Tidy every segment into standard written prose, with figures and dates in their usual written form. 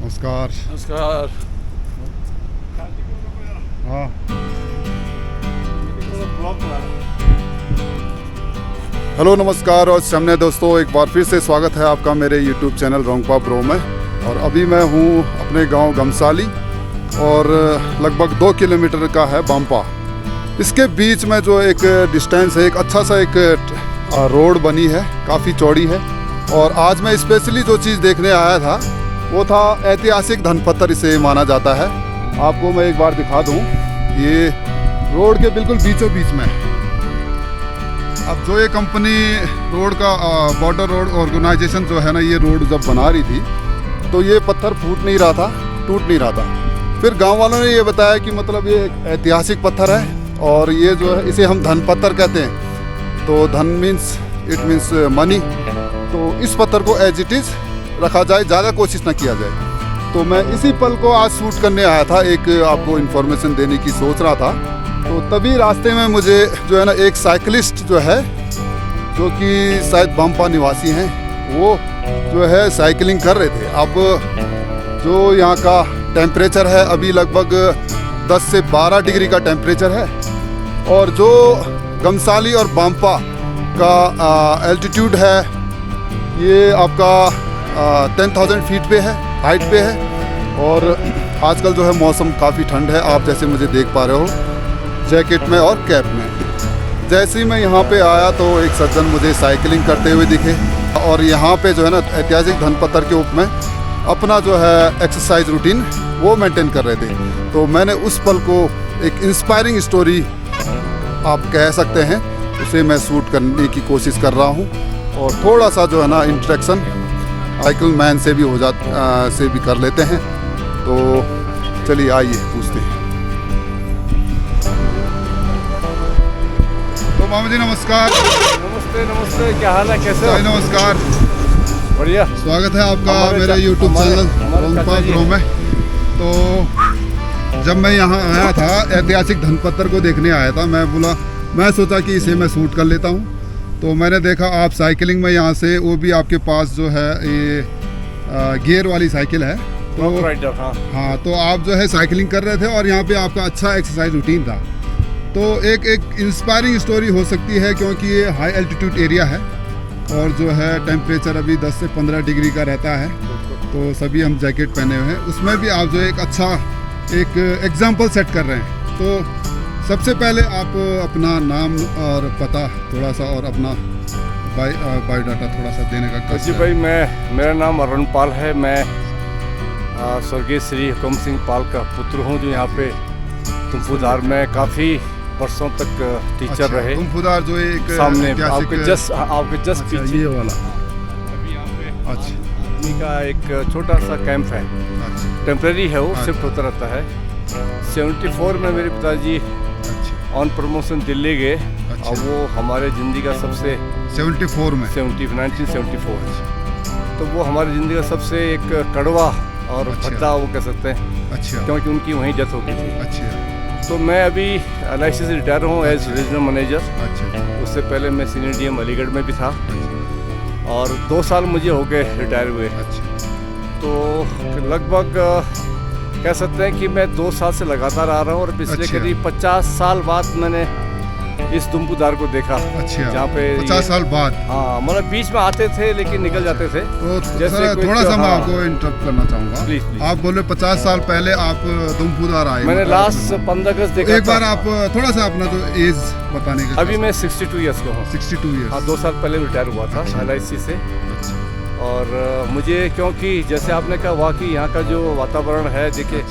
नमस्कार। नमस्कार। हाँ, हेलो नमस्कार और सामने दोस्तों, एक बार फिर से स्वागत है आपका मेरे YouTube चैनल रोंगपा ब्रो में। और अभी मैं हूँ अपने गांव गमसाली और लगभग 2 किलोमीटर का है बांपा। इसके बीच में जो एक डिस्टेंस है, एक अच्छा सा एक रोड बनी है, काफ़ी चौड़ी है। और आज मैं स्पेशली जो चीज़ देखने आया था वो था ऐतिहासिक धनपत्तर इसे माना जाता है। आपको मैं एक बार दिखा दूं, ये रोड के बिल्कुल बीचों बीच में। अब जो ये कंपनी रोड का बॉर्डर रोड ऑर्गेनाइजेशन जो है ना, ये रोड जब बना रही थी तो ये पत्थर फूट नहीं रहा था, टूट नहीं रहा था। फिर गांव वालों ने ये बताया कि मतलब ये एक ऐतिहासिक पत्थर है और ये जो है इसे हम धन पत्थर कहते हैं। तो धन मीन्स इट मीन्स मनी। तो इस पत्थर को एज इट इज़ रखा जाए, ज़्यादा कोशिश ना किया जाए। तो मैं इसी पल को आज शूट करने आया था, एक आपको इन्फॉर्मेशन देने की सोच रहा था। तो तभी रास्ते में मुझे जो है ना एक साइकिलिस्ट जो है, जो कि शायद बांपा निवासी हैं, वो जो है साइकिलिंग कर रहे थे। अब जो यहाँ का टेम्परेचर है अभी लगभग 10 से 12 डिग्री का टेम्परेचर है। और जो गमसाली और बांपा का एल्टीट्यूड है ये आपका 10,000 फीट पे है, हाइट पे है। और आजकल जो है मौसम काफ़ी ठंड है, आप जैसे मुझे देख पा रहे हो जैकेट में और कैप में। जैसे ही मैं यहाँ पे आया तो एक सज्जन मुझे साइकिलिंग करते हुए दिखे और यहाँ पे जो है ना ऐतिहासिक धनपत्तर के ऊपर में अपना जो है एक्सरसाइज रूटीन वो मेंटेन कर रहे थे। तो मैंने उस पल को एक इंस्पायरिंग स्टोरी आप कह सकते हैं, उसे मैं शूट करने की कोशिश कर रहा हूँ। और थोड़ा सा जो है ना इंट्रैक्शन साइकिल मैन से भी से भी कर लेते हैं। तो चलिए आइए पूछते हैं। तो मामा जी नमस्कार। नमस्ते। नमस्ते, क्या हाल है, कैसे हो? नमस्कार, बढ़िया। स्वागत है आपका मेरे YouTube चैनल रोंगपा ब्रो में। तो जब मैं यहाँ आया था, ऐतिहासिक धनपत्तर को देखने आया था, मैं सोचा कि इसे मैं शूट कर लेता हूँ। तो मैंने देखा आप साइकिलिंग में यहाँ से, वो भी आपके पास जो है ये गियर वाली साइकिल है। तो राइडर, हाँ, तो आप जो है साइकिलिंग कर रहे थे और यहाँ पे आपका अच्छा एक्सरसाइज रूटीन था। तो एक इंस्पायरिंग स्टोरी हो सकती है, क्योंकि ये हाई एल्टीट्यूड एरिया है और जो है टेम्परेचर अभी 10 से 15 डिग्री का रहता है। तो सभी हम जैकेट पहने हुए हैं, उसमें भी आप जो एक अच्छा एक एग्जाम्पल सेट कर रहे हैं। तो सबसे पहले आप अपना नाम और पता थोड़ा सा और अपना बायोडाटा थोड़ा सा देने का। जी भाई, मेरा नाम अरुण पाल है। मैं स्वर्गीय श्री हुकुम सिंह पाल का पुत्र हूँ, जो यहाँ पे तुम्फुदार में काफ़ी वर्षों तक टीचर रहे। तुम्फुदार जो एक सामने आपके जस्ट पीछे ये वाला। अभी यहाँ पे अच्छा, आर्मी का एक छोटा सा कैंप है, टेम्प्रेरी है, वो शिफ्ट होता रहता है। 74 में मेरे पिताजी ऑन प्रमोशन दिल्ली गए। और वो हमारे ज़िंदगी का सबसे 1974 तो वो हमारी ज़िंदगी का सबसे एक कड़वा और भद्दा वो कह सकते हैं। अच्छा, क्योंकि उनकी वहीं डेथ हो गई थी। अच्छा। तो मैं अभी LIC से रिटायर हूँ एज रीजनल मैनेजर। अच्छा। उससे पहले मैं सीनियर DM अलीगढ़ में भी था और 2 साल मुझे हो गए रिटायर हुए। अच्छा। तो लगभग कह सकते हैं कि मैं 2 साल से लगातार आ रहा हूँ और पिछले करीब 50 साल बाद मैंने इस दुम्बुदार को देखा। अच्छा, जहाँ पे 50 साल बाद। हाँ, मतलब बीच में आते थे लेकिन निकल जाते थे। तो जैसे सर कुछ- थोड़ा सा मैं हाँ। आपको इंटरप्ट करना चाहूँगा। Please, please. आप बोले 50 साल पहले आप दुम्बुदार आए। मैंने मतलब लास्ट 15 अगस्त देखा एक बार था। आप थोड़ा सा अपना जो एज बताने का। अभी मैं 62 ईयर्स का हूँ। 62 ईयर्स। हाँ, 2 साल पहले रिटायर हुआ था LIC से। और मुझे क्योंकि जैसे आपने कहा वाकई यहाँ का जो वातावरण है, देखिए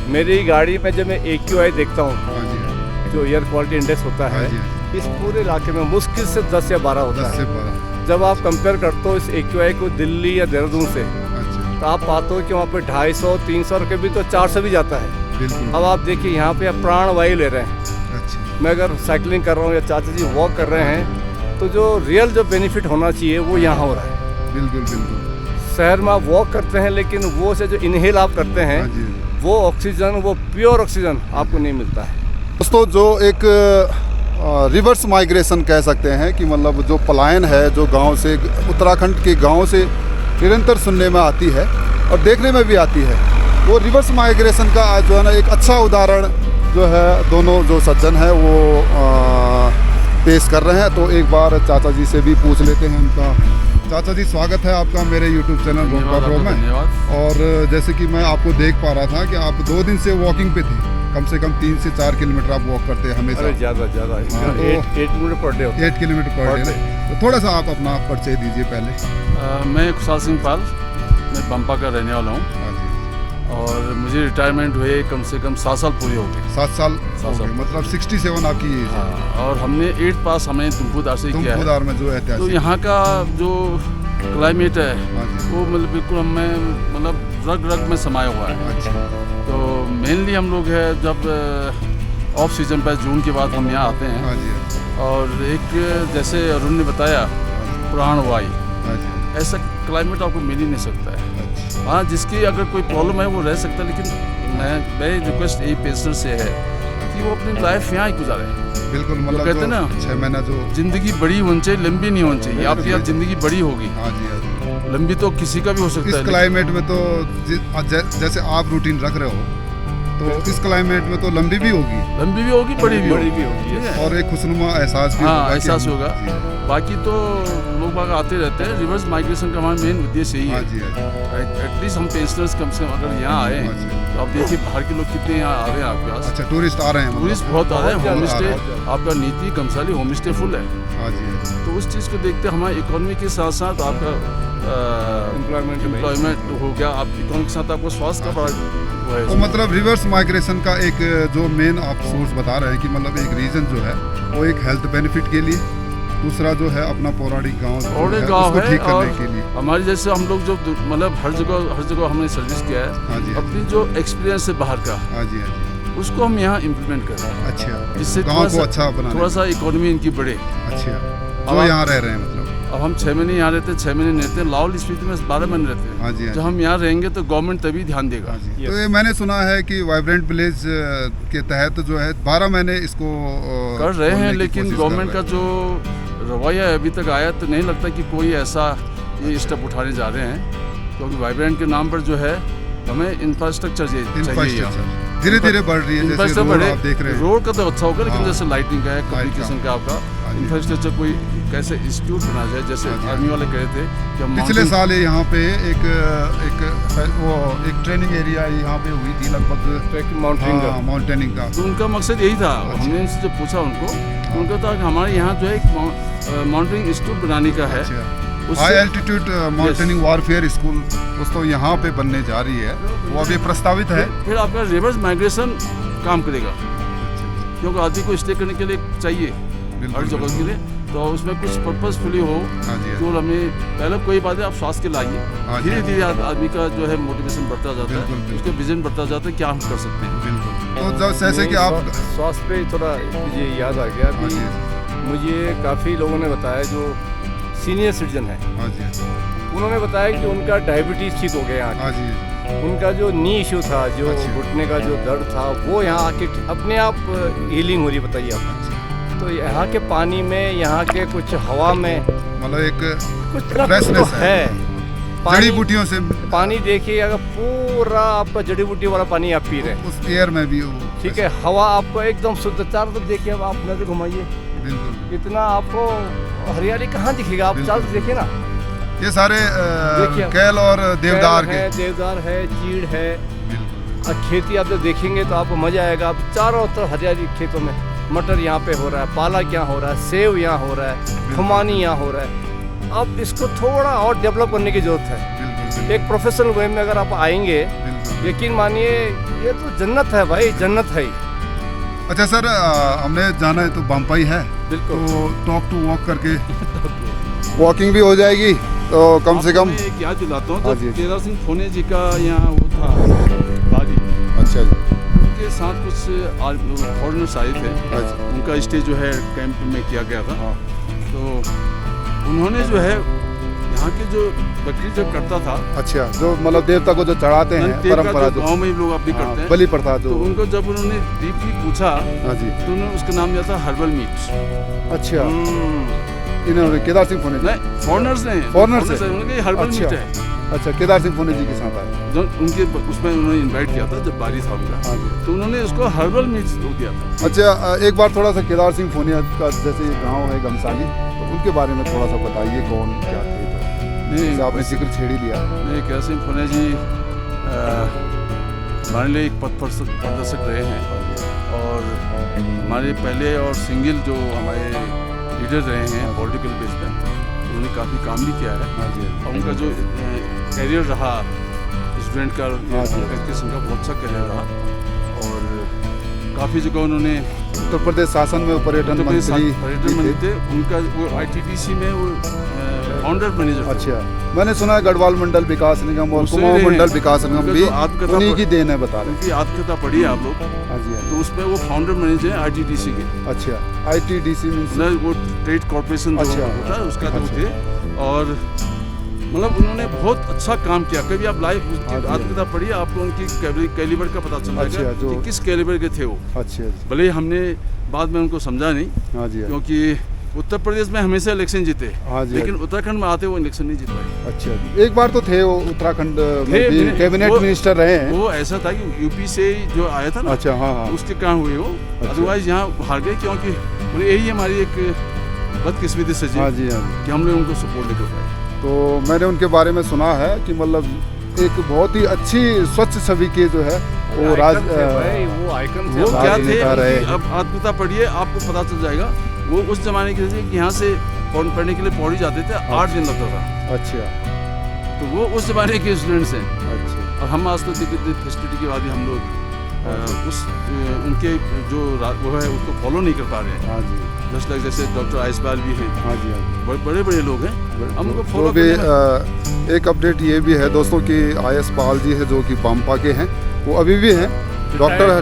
मेरी गाड़ी में जब मैं AQI देखता हूँ, हाँ जी, जो एयर क्वालिटी इंडेक्स होता है, हाँ जी, इस पूरे इलाके में मुश्किल से 10 या 12 होता 10 से है। 12। जब आप कंपेयर करते हो इस AQI को दिल्ली या देहरादून से, अच्छा, तो आप पाते हो कि वहाँ पे 250, 300 और कभी तो 400 भी जाता है। बिल्कुल। अब आप देखिए यहाँ पे आप प्राण वायु ले रहे हैं। अच्छा, मैं अगर साइकिलिंग कर रहा हूँ या चाचा जी वॉक कर रहे हैं, तो जो रियल जो बेनिफिट होना चाहिए वो यहाँ हो रहा है। बिल्कुल बिल्कुल। शहर में आप वॉक करते हैं लेकिन वो से जो इनहेल आप करते हैं, हाँ जी। वो ऑक्सीजन, वो प्योर ऑक्सीजन आपको नहीं मिलता है। दोस्तों, जो एक रिवर्स माइग्रेशन कह सकते हैं कि मतलब जो पलायन है, जो गांव से, उत्तराखंड के गांव से निरंतर सुनने में आती है और देखने में भी आती है, वो रिवर्स माइग्रेशन का आज जो है ना एक अच्छा उदाहरण जो है दोनों जो सज्जन हैं वो पेश कर रहे हैं। तो एक बार चाचा जी से भी पूछ लेते हैं उनका। चाचा जी, स्वागत है आपका मेरे YouTube चैनल रोंगपा प्रो में। धन्यवाद। और जैसे कि मैं आपको देख पा रहा था कि आप 2 दिन से वॉकिंग पे थे, कम से कम 3 से 4 किलोमीटर आप वॉक करते हैं हमेशा। अरे ज़्यादा हाँ, 8 किलोमीटर पर डे होता है। 8 किलोमीटर पर डे। तो थोड़ा सा आप अपना परिचय दीजिए पहले। मैं खुशाल सिंह पाल, मैं बम्पा का रहने वाला हूँ हाँ जी। और मुझे रिटायरमेंट हुए कम से कम 7 साल पूरे हो गए। 7 साल हो साल। गए, मतलब 67 आपकी एज है। हाँ, और हमने 8 पास हमें दुम्बुदार से किया है। दुम्बुदार में जो तो ऐतिहासिक। यहाँ का जो क्लाइमेट है हाँ जी। वो मतलब बिल्कुल हमें मतलब रग रग में समाया हुआ है। अच्छा, तो मेनली हम लोग है जब ऑफ सीजन पर जून के बाद हम यहाँ आते हैं। हाँ जी, हाँ जी, और एक जैसे अरुण ने बताया प्राण वायु, हाँ जी, ऐसा क्लाइमेट आपको मिल ही नहीं सकता है। अच्छा, हाँ, जिसकी अगर कोई प्रॉब्लम है वो रह सकता है, लेकिन मेरी रिक्वेस्ट यही पेशेंटर से है कि वो अपनी लाइफ यहाँ ही गुजारें। बिल्कुल। मतलब कहते जो ना, 6 महीना जो। जिंदगी बड़ी होनी चाहिए, लंबी नहीं होनी चाहिए। आपकी यहाँ जिंदगी बड़ी होगी, हाँ जी, हाँ जी। लंबी तो किसी का भी हो सकता इस है। क्लाइमेट में तो जैसे आप रूटीन रख रहे हो, तो इस क्लाइमेट में तो लंबी भी होगी लंबी भी होगी, बड़ी भी बड़ी होगी। भी होगी, ठीक है? और एक खुशनुमा एहसास भी हाँ, होगा कि एहसास हम- होगा। जी, बाकी तो लोग बाग आते रहते हैं। रिवर्स माइग्रेशन का हमारा मेन उद्देश्य यही हाँ है। जी, हाँ जी। एटलीस्ट हम पेंशनर्स कम से कम अगर यहाँ आए अच्छा। तो आप देखिए बाहर के लोग कितने यहाँ आ रहे हैं आपके पास। अच्छा, टूरिस्ट आ रहे हैं मतलब। टूरिस्ट बहुत आ रहे हैं। बहुत होम ज्यादा, स्टे बहुत ज्यादा। आपका नीति कमसाली होम स्टे फुल है। हाँ जी, हाँ जी। तो उस चीज़ को देखते हमारे इकोनॉमी के साथ साथ आपका एम्प्लॉयमेंट हो गया, आप इकोनॉमी के साथ आपको स्वास्थ्य का बड़ा वो है। तो मतलब रिवर्स माइग्रेशन का एक जो मेन आप सोर्स बता रहे हैं कि मतलब एक रीजन जो है वो एक हेल्थ बेनिफिट के लिए, दूसरा जो है अपना पौराणिक गांव जो और है, एक गाँव उसको है ठीक और करने के लिए। हमारे जैसे हम लोग जो मतलब हर जगह हमने सर्विस किया है। हाँ जी, हाँ अपनी जो एक्सपीरियंस है बाहर का, जी, हाँ जी, हाँ जी। उसको हम यहाँ इम्प्लीमेंट कर रहे हैं, अच्छा, जिससे गांव को अच्छा बनाने। थोड़ा सा इकोनॉमी इनकी बढ़े। अच्छा, अब जो आप- यहाँ रह रहे हैं मतलब। अब हम 6 महीने यहाँ रहते हैं, 6 महीने रहते हैं, लाहौल स्पीति में 12 महीने रहते हैं। हाँ जी, हाँ जब जी। हम यहाँ रहेंगे तो गवर्नमेंट तभी ध्यान देगा। हाँ जी। Yes. तो ये मैंने सुना है कि वाइब्रेंट विलेज के तहत जो है 12 महीने इसको कर रहे खोलने हैं, की लेकिन कोशिश कर गवर्नमेंट का रहे जो रवैया है अभी तक आया तो नहीं लगता कि कोई ऐसा ये स्टेप उठाने जा रहे हैं, क्योंकि वाइब्रेंट के नाम पर जो है हमें इंफ्रास्ट्रक्चर हैं। चाहिए। इंफ्रास्ट्रक्चर धीरे धीरे बढ़ रही है, जैसे इंफ्रास्ट्रक्चर रोड बढ़े, आप देख रहे हैं। रोड का तो अच्छा होगा, लेकिन हाँ। जैसे लाइटिंग का है, कम्युनिकेशन का आपका हाँ जी। इंफ्रास्ट्रक्चर कोई कैसे इंस्टीट्यूट बना जाए, जैसे हाँ जी। आर्मी वाले कहे थे कि हम पिछले mountain- साल यहाँ पे एक ट्रेनिंग एरिया यहाँ पे हुई थी लगभग। ट्रैकिंग माउंटेनिंग हाँ, माउंटेनिंग का। तो उनका मकसद यही था। अच्छा। हमने उनसे जब पूछा उनको, तो उनका था कि हमारे यहाँ जो है एक माउंटेनिंग इंस्टीट्यूट बनाने का है। अच्छा, उससे- high altitude mountaineering warfare school दोस्तों यहाँ पे बनने जा रही है, वो अभी प्रस्तावित है। फिर आपका रिवर्स माइग्रेशन काम करेगा, क्योंकि आदमी को स्टे करने के लिए चाहिए बिल्कुल, हर जगह के लिए। तो उसमें कुछ पर्पजफुली हो, हाँ जी, जो हमें पहले कोई बात है आप स्वास्थ्य के हाँ लाइए, जी। धीरे धीरे आदमी का जो है मोटिवेशन बढ़ता जाता बिल्कुल, है, बिल्कुल। उसका विजन बढ़ता जाता है क्या हम कर सकते हैं। बिल्कुल। तो जब जैसे कि आप। स्वास्थ्य पे थोड़ा मुझे याद आ गया हाँ अभी, जी, मुझे काफ़ी लोगों ने बताया जो सीनियर सिटीजन है, हाँ जी, उन्होंने बताया कि उनका डायबिटीज़ ठीक हो गया यहाँ। हाँ जी, उनका जो नी इशू था, जो अच्छा। घुटने का जो दर्द था, वो यहाँ आके अपने आप हीलिंग हो रही है। बताइए आप। तो यहाँ के पानी में, यहाँ के कुछ हवा में मतलब एक कुछ ना कुछ तो Freshness है। है। जड़ी बूटियों से पानी देखिए, अगर पूरा आपका जड़ी बूटी वाला पानी आप पी रहे हैं, उस एयर में भी वो ठीक है, हवा आपको एकदम शुद्ध। चारों तरफ देखिए, अब आप नजर घुमाइए, बिल्कुल। इतना आपको हरियाली कहाँ दिखेगा, आप चारों तरफ देखिए ना। ये सारे देखिए, कैल और देवदार के। है, देवदार है, चीड़ है। बिल्कुल। और खेती आप जब देखेंगे तो आपको मजा आएगा। आप चारों तरफ हरियाली खेतों में, मटर यहाँ पे हो रहा है, पालक यहाँ हो रहा है, सेव यहाँ हो रहा है, खुमानी यहाँ हो रहा है। अब इसको थोड़ा और डेवलप करने की जरूरत है। बिल्कुल। एक प्रोफेशनल वे में अगर आप आएंगे, बिल्कुल। यकीन मानिए ये तो जन्नत है भाई, जन्नत है। अच्छा सर, हमने जाना है तो बम्बई है, बिल्कुल। तो टॉक टू वॉक करके वॉकिंग भी हो जाएगी, तो कम से कम। एक याद दिलाता हूँ, हाँ जब जी। केदार सिंह फोने जी का यहाँ वो था बारी, अच्छा जी। उनके साथ कुछ फॉरेनर्स आए थे। अच्छा। उनका स्टे जो है कैंप में किया गया था। हाँ। तो उन्होंने जो है यहाँ के जो बकरी जब करता था, अच्छा, जो मतलब देवता को जो चढ़ाते हैं, नंदतेल का परंपरा जो जो गाँव में लोग अब भी हाँ, करते हैं, बलि प्रथा तो जो। उनको जब उन्होंने डीपली पूछा हाँ जी। तो उन्होंने उसका नाम दिया था हर्बल मीट। अच्छा, इन्होंने केदार सिंह फोने जी। नहीं, फॉरेनर्स ने, Foreigners ने उन्होंने हर्बल अच्छा। मीट है। अच्छा, केदार सिंह फोने जी के साथ आए। जो उनके उसमें उन्होंने इनवाइट किया था जब बारी था उनका, हाँ जी। तो उन्होंने उसको हर्बल मीट दिया था। अच्छा, एक बार थोड़ा सा केदार सिंह फोनिया का जैसे गांव है गमसाली, तो उनके बारे में थोड़ा सा बताइए, कौन क्या थे। तो जैसे आपने जिक्र छेड़ ही लिया। नहीं, केदार सिंह फोने जी हमारे लिए एक पथ प्रदर्शक रहे हैं, और हमारे पहले और सिंगल जो हमारे लीडर रहे हैं पॉलिटिकल बेस पे, उन्होंने काफ़ी काम भी किया है। हाँ जी। और उनका जो कैरियर रहा स्टूडेंट का, हाँ जी। किस्म का बहुत अच्छा कैरियर रहा, और काफ़ी जगह उन्होंने उत्तर प्रदेश शासन में पर्यटन मंत्री पर्यटन मंत्री थे। उनका वो ITDC में वो फाउंडर मैनेजर थे। अच्छा, मैंने सुना है गढ़वाल मंडल विकास निगम और उससे कुमाऊं रहे मंडल हैं। विकास निगम उनका भी जो आत्मकथा उन्हीं पर- की देन है, बता रहे उनकी आत्मकथा पढ़ी है आप लोग, हैं। हाँ जी। हाँ तो उसमें वो फाउंडर मैनेजर हैं ITDC के। जी। अच्छा, ITDC मीन्स। मतलब वो ट्रेड कॉर्पोरेशन जो अच्छा। होता है उसका जो अच्छा। थे, और मतलब उन्होंने बहुत अच्छा काम किया। कभी आप लाइव हाँ उसकी जी। आत्मकथा पढ़िए, आपको उनकी कैलिबर का पता चल अच्छा, जाएगा जो- कि किस कैलिबर के थे वो। अच्छा जी। भले ही हमने बाद में उनको समझा नहीं, हाँ जी। हाँ जी। क्योंकि उत्तर प्रदेश में हमेशा इलेक्शन जीते, हाँ जी। लेकिन उत्तराखंड में आते वो इलेक्शन नहीं जीत पाए। अच्छा जी। एक बार तो थे वो उत्तराखंड में थे, भी कैबिनेट वो- मिनिस्टर रहे हैं। वो ऐसा था कि यूपी से जो आया था ना, अच्छा, हाँ हाँ। उसके कारण हुए वो। अच्छा। अदरवाइज यहाँ हार गए, क्योंकि बोले यही हमारी एक बदकिस्मती सजी हाँ जी। हाँ जी। कि हम लोग उनको सपोर्ट नहीं कर पाए। तो मैंने उनके बारे में सुना है कि मतलब एक बहुत ही अच्छी स्वच्छ छवि के जो है वो राज आइकन थे भाई, वो आइकन थे। वो क्या थे, राजनेता रहे। उनकी अब आत्मकथा पढ़िए, आपको पता चल जाएगा। वो उस जमाने के थे कि यहाँ से पढ़ने के लिए पौड़ी जाते थे, 8 दिन लगता था। अच्छा। तो वो उस जमाने के स्टूडेंट्स हैं, अच्छा। और हम आज तो फैसिलिटी के बाद भी हम लोग उनके जो वो है उसको फॉलो नहीं कर पा रहे हैं। हाँ जी। जस्ट लाइक जैसे डॉक्टर आयसपाल भी हैं, हाँ जी। हाँ जी। बड़े बड़े लोग हैं, हम उनको तो फॉलो भी करने में एक अपडेट ये भी है दोस्तों कि IS पाल जी है जो कि बाम्पा के हैं, वो अभी भी हैं डॉक्टर है,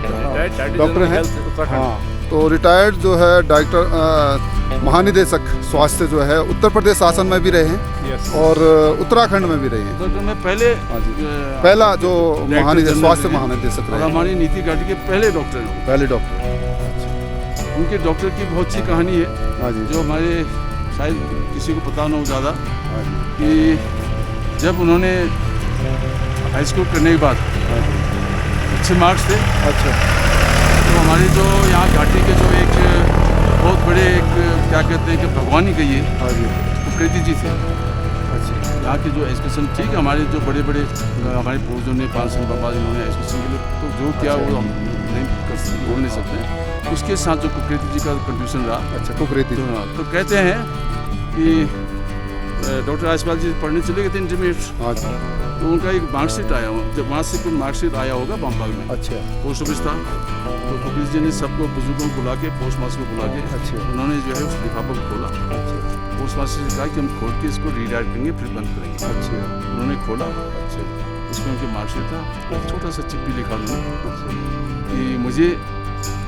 डॉक्टर हैं। हाँ, तो रिटायर्ड जो है डायरेक्टर महानिदेशक स्वास्थ्य जो है उत्तर प्रदेश शासन में भी रहे हैं Yes. और उत्तराखंड में भी रहे हैं। तो मैं पहले हाँ जी। पहला जो जनरल स्वास्थ्य रहे हैं। महानिदेशक और रहे हैं, हमारी नीति घाटी के पहले डॉक्टर हैं। पहले डॉक्टर। उनके डॉक्टर की बहुत अच्छी कहानी है, हाँ जी। जो हमारे शायद किसी को पता ना हो ज़्यादा, हाँ जी। कि जब उन्होंने हाई स्कूल करने के बाद हाँ जी। अच्छे मार्क्स थे, अच्छा। तो हमारी जो यहाँ घाटी के जो एक बहुत बड़े एक क्या कहते हैं कि भगवान ही कहिए, हाँ जी। कुकृति जी थे। अच्छा। यहाँ के जो एजुकेशन, ठीक है, हमारे जो बड़े बड़े हमारे पूर्वजों ने 5 साल बाबा जिन्होंने एजुकेशन के लिए तो जो किया वो हम नहीं बोल नहीं सकते। उसके साथ जो कुकृति जी का कंट्रीब्यूशन रहा, अच्छा, कुकरेती। तो कहते हैं कि डॉक्टर आयसपाल जी पढ़ने चले गए थे इंटरमीडिएट, हाँ जी। तो उनका एक मार्कशीट आया, जब वहाँ से कोई मार्कशीट आया होगा बम्बाई में, अच्छा। पोस्ट ऑफिस था, तो कुकृति जी ने सबको बुजुर्गों को बुला के, पोस्ट मास्टर को बुला के, अच्छा। उन्होंने जो है उस लिफाफे को खोला। अच्छा। पोस्ट मास्टर ने कहा कि हम खोल के इसको रीडायरेक्ट करेंगे, फिर बंद करेंगे। अच्छा। उन्होंने खोला, अच्छा। उसमें उनके मार्कशीट था, एक छोटा सा चिप भी लिखा उन्होंने अच्छा। कि मुझे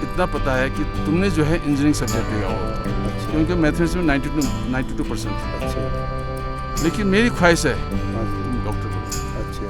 इतना पता है कि तुमने जो है इंजीनियरिंग सब्जेक्ट लिया हो, अच्छा। क्योंकि मैथमेटिक्स में 92% था, अच्छा। लेकिन मेरी ख्वाहिश है हाँ जी। तुम डॉक्टर बनो। अच्छा।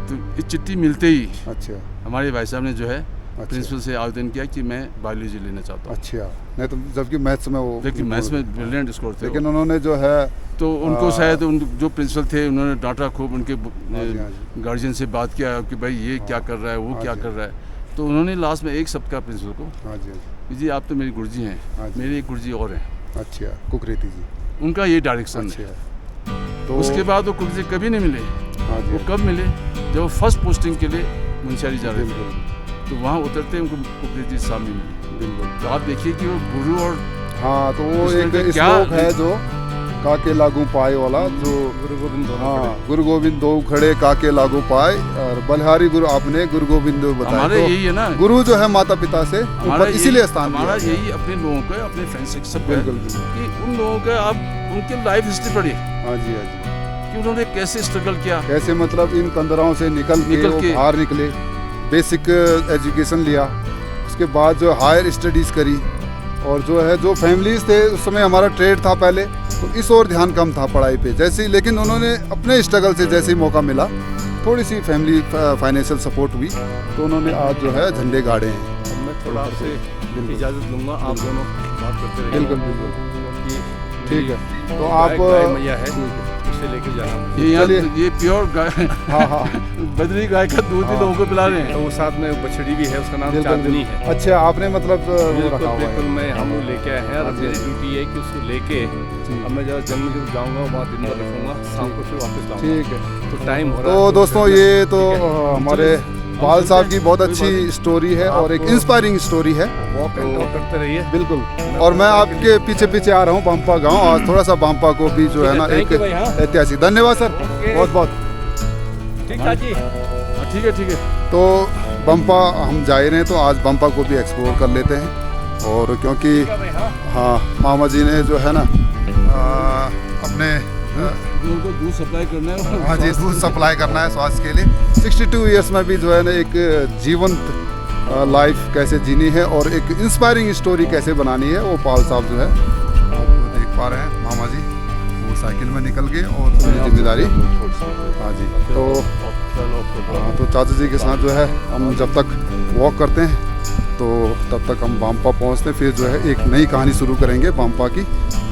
तो ये चिट्ठी मिलते ही अच्छा। हमारे भाई साहब ने जो है अच्छा। प्रिंसिपल से आवेदन किया कि मैं बायोलॉजी लेना चाहता हूँ, अच्छा। नहीं तो जबकि मैथ्स में वो, लेकिन मैथ्स में ब्रिलियंट स्कोर थे लेकिन वो। उन्होंने जो है तो उनको शायद उन जो प्रिंसिपल थे उन्होंने डांटा खूब, उनके हाँ जी, हाँ जी। गार्जियन से बात किया कि भाई ये क्या कर रहा है, वो हाँ क्या जी। कर रहा है। तो उन्होंने लास्ट में एक शब्द कहा प्रिंसिपल को हाँ जी, हाँ कि जी आप तो मेरी गुरुजी हाँ हैं, जी। मेरे एक गुरुजी और हैं। जी। अच्छा, कुकरेती जी। उनका ये डायरेक्शन अच्छा, है। तो उसके बाद वो गुरुजी कभी नहीं मिले। हाँ जी, वो कब मिले? जब वो फर्स्ट पोस्टिंग के लिए मुंशियारी जा रहे थे, बिल्कुल तो वहाँ उतरते उनको कुकरेती जी सामने मिले। बिल्कुल। तो आप देखिए कि वो गुरु और हाँ, तो वो उसमें एक भी क्या- श्लोक है जो काके लागू पाए वाला, जो गुरु गोविंद दोनों हाँ खड़े। गुरु गोविंद दो खड़े काके लागू पाए, और बलिहारी गुरु आपने गुरु गोविंद बताया। हमारा तो यही है ना, गुरु जो है माता पिता से हमारा ऊपर, यही- इसीलिए स्थान हमारा दिया। यही अपने लोगों का, अपने फ्रेंड्स सब का बिल्कुल है बिल्कुल। कि उन लोगों का आप उनके लाइफ हिस्ट्री पढ़िए हाँ जी, हाँ जी। कि उन्होंने कैसे स्ट्रगल किया। कैसे मतलब इन कंदराओं से निकल के निकल वो के- बाहर निकले, बेसिक एजुकेशन लिया, उसके बाद जो हायर स्टडीज़ करी, और जो है जो फैमिलीज थे उस समय, हमारा ट्रेड था पहले, तो इस ओर ध्यान कम था पढ़ाई पे जैसे ही, लेकिन उन्होंने अपने स्ट्रगल से जैसे ही मौका मिला, थोड़ी सी फैमिली फाइनेंशियल सपोर्ट हुई, तो उन्होंने आज जो है झंडे गाड़े हैं। अब मैं थोड़ा आपसे बिल्कुल। इजाज़त लूँगा, आप दोनों बात करते रहिए। बिल्कुल बिल्कुल, क्योंकि ठीक है। मेरी तो आप गाय मैया है, ठीक है। उसे लेके जाना मुझे। ये चलिए। यहाँ ये प्योर गाय हाँ हाँ बदरी गाय का दूध ही हाँ। लोगों को पिला रहे हैं। तो वो साथ में बछड़ी भी है, उसका नाम बिल्कुल चांदनी है। बिल्कुल। अच्छा, आपने मतलब वो बिल्कुल रखा हुआ बिल्कुल, है। मैं हम लोग लेके आए हैं, और हाँ जी। मेरी ड्यूटी है कि उसको लेके ठीक। अब मैं जब जंगल जब जाऊँगा वहाँ दिन भर रखूँगा, शाम को फिर वापस लाऊँगा। ठीक है। तो टाइम हो रहा तो है। दोस्तों, ये तो ठीक है। हमारे बाल साहब की बहुत अच्छी स्टोरी है और एक आपको- इंस्पायरिंग स्टोरी है। वॉक एंड टॉक करते रहिए। बिल्कुल। और मैं आपके पीछे पीछे आ रहा हूँ बांपा गांव, आज थोड़ा सा बांपा को भी जो है ना ठीक एक है, thank you भाई, हाँ। ऐतिहासिक, धन्यवाद सर, ओके। बहुत बहुत। ठीक है जी। हाँ, ठीक है ठीक है। तो बम्पा हम जा ही रहे हैं, तो आज बम्पा को भी एक्सप्लोर कर लेते हैं, और क्योंकि ठीक है भाई, हाँ। हाँ मामा जी ने जो है ना अपने उनको दूध सप्लाई करना है। हाँ जी, दूध सप्लाई करना है स्वास्थ्य के लिए। 62 ईयर्स में भी जो है ना एक जीवंत लाइफ कैसे जीनी है और एक इंस्पायरिंग स्टोरी कैसे बनानी है, वो पाल साहब जो है आप देख पा रहे हैं। मामा जी वो साइकिल में निकल गए और पूरी जिम्मेदारी, हाँ जी। तो हाँ, तो चाचा जी के साथ जो है हम जब तक वॉक करते हैं, तो तब तक हम बांपा पहुंचते हैं, फिर जो है एक नई कहानी शुरू करेंगे बांपा की।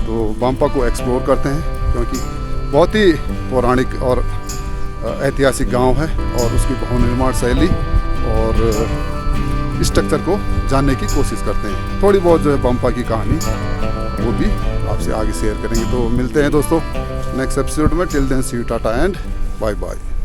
तो बांपा को एक्सप्लोर करते हैं, क्योंकि बहुत ही पौराणिक और ऐतिहासिक गांव है, और उसकी भवन निर्माण शैली और स्ट्रक्चर को जानने की कोशिश करते हैं। थोड़ी बहुत जो है बांपा की कहानी वो भी आपसे आगे शेयर करेंगे। तो मिलते हैं दोस्तों नेक्स्ट एपिसोड में। Till then see you, tata and bye bye.